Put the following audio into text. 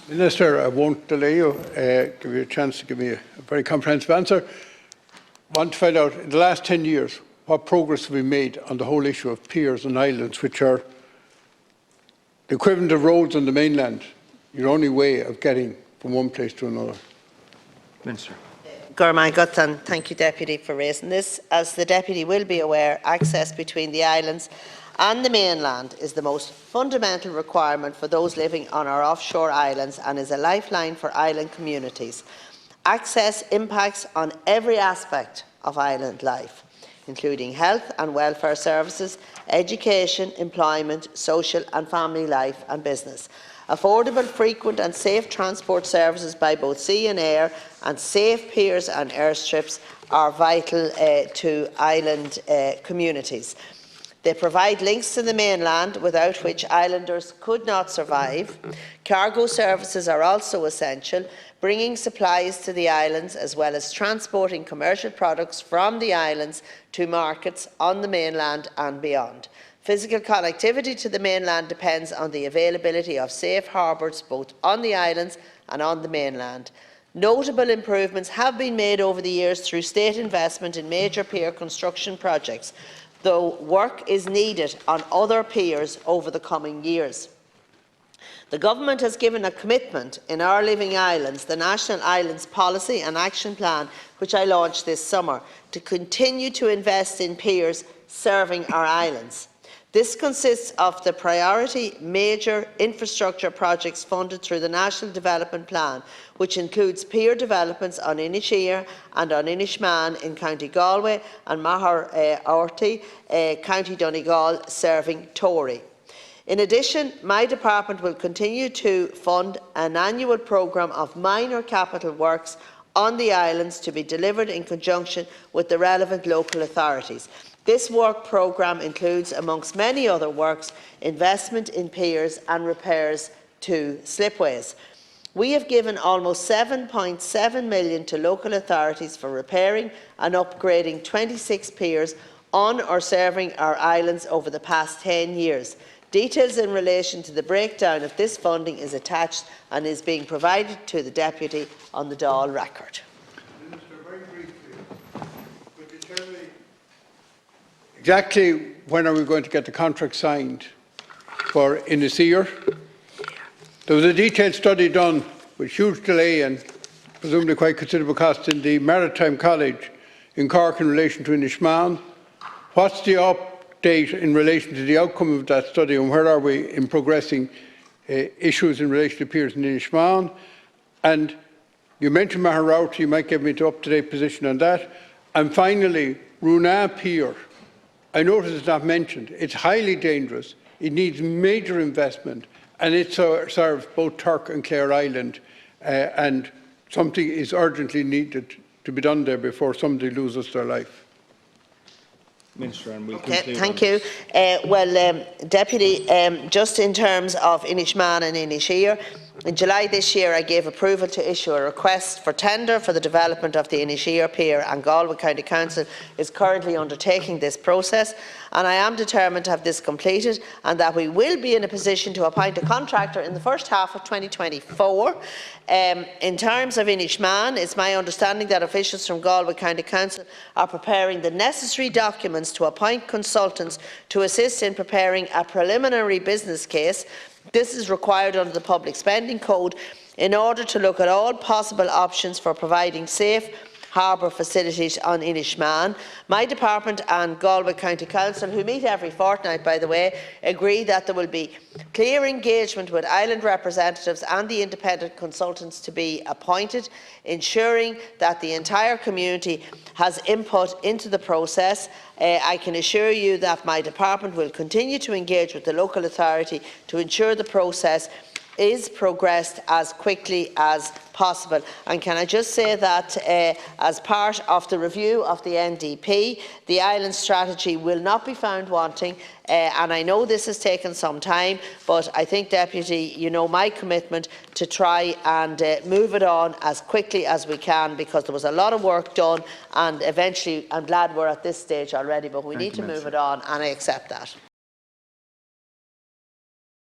Minister, I won't delay you. Give you a chance to give me a very comprehensive answer. I want to find out, in the last 10 years, what progress have been made on the whole issue of piers and islands, which are the equivalent of roads on the mainland, your only way of getting from one place to another. Minister. And thank you, Deputy, for raising this. As the Deputy will be aware, access between the islands and the mainland is the most fundamental requirement for those living on our offshore islands and is a lifeline for island communities. Access impacts on every aspect of island life, including health and welfare services, education, employment, social and family life and business. Affordable, frequent and safe transport services by both sea and air and safe piers and airstrips are vital to island communities. They provide links to the mainland without which islanders could not survive. Cargo services are also essential, bringing supplies to the islands as well as transporting commercial products from the islands to markets on the mainland and beyond. Physical connectivity to the mainland depends on the availability of safe harbours both on the islands and on the mainland. Notable improvements have been made over the years through state investment in major pier construction projects, though work is needed on other piers over the coming years. The Government has given a commitment in Our Living Islands, the National Islands Policy and Action Plan, which I launched this summer, to continue to invest in piers serving our islands. This consists of the priority major infrastructure projects funded through the National Development Plan, which includes pier developments on Inisheer and on Inishmaan in County Galway and Mahar Orty, County Donegal, serving Tory. In addition, my department will continue to fund an annual programme of minor capital works on the islands to be delivered in conjunction with the relevant local authorities. This work programme includes, amongst many other works, investment in piers and repairs to slipways. We have given almost $7.7 million to local authorities for repairing and upgrading 26 piers on or serving our islands over the past 10 years. Details in relation to the breakdown of this funding is attached and is being provided to the Deputy on the Dáil record. Minister, very briefly, could you tell me exactly when are we going to get the contract signed for Inisheer? There was a detailed study done with huge delay and presumably quite considerable cost in the Maritime College in Cork in relation to Inishmaan. What's the update in relation to the outcome of that study, and where are we in progressing issues in relation to piers in Inishmaan? And you mentioned Maharauti, you might give me the up-to-date position on that. And finally, Runa Pier. I notice it's not mentioned. It's highly dangerous. It needs major investment, and it serves both Turk and Clare Island, and something is urgently needed to be done there before somebody loses their life. Minister, and we'll thank you. Deputy, just in terms of Inishmaan and Inisheer, in July this year I gave approval to issue a request for tender for the development of the Inisheer Pier, and Galway County Council is currently undertaking this process, and I am determined to have this completed and that we will be in a position to appoint a contractor in the first half of 2024. In terms of Inishmaan, it's my understanding that officials from Galway County Council are preparing the necessary documents to appoint consultants to assist in preparing a preliminary business case. This is required under the Public Spending Code in order to look at all possible options for providing safe harbour facilities on Inishmaan. My department and Galway County Council, who meet every fortnight by the way, agree that there will be clear engagement with island representatives and the independent consultants to be appointed, ensuring that the entire community has input into the process. I can assure you that my department will continue to engage with the local authority to ensure the process is progressed as quickly as possible. And can I just say that as part of the review of the NDP, the island strategy will not be found wanting, and I know this has taken some time, but I think, Deputy, you know my commitment to try and move it on as quickly as we can, because there was a lot of work done, and eventually I'm glad we're at this stage already, but we need to move it on, and I accept that.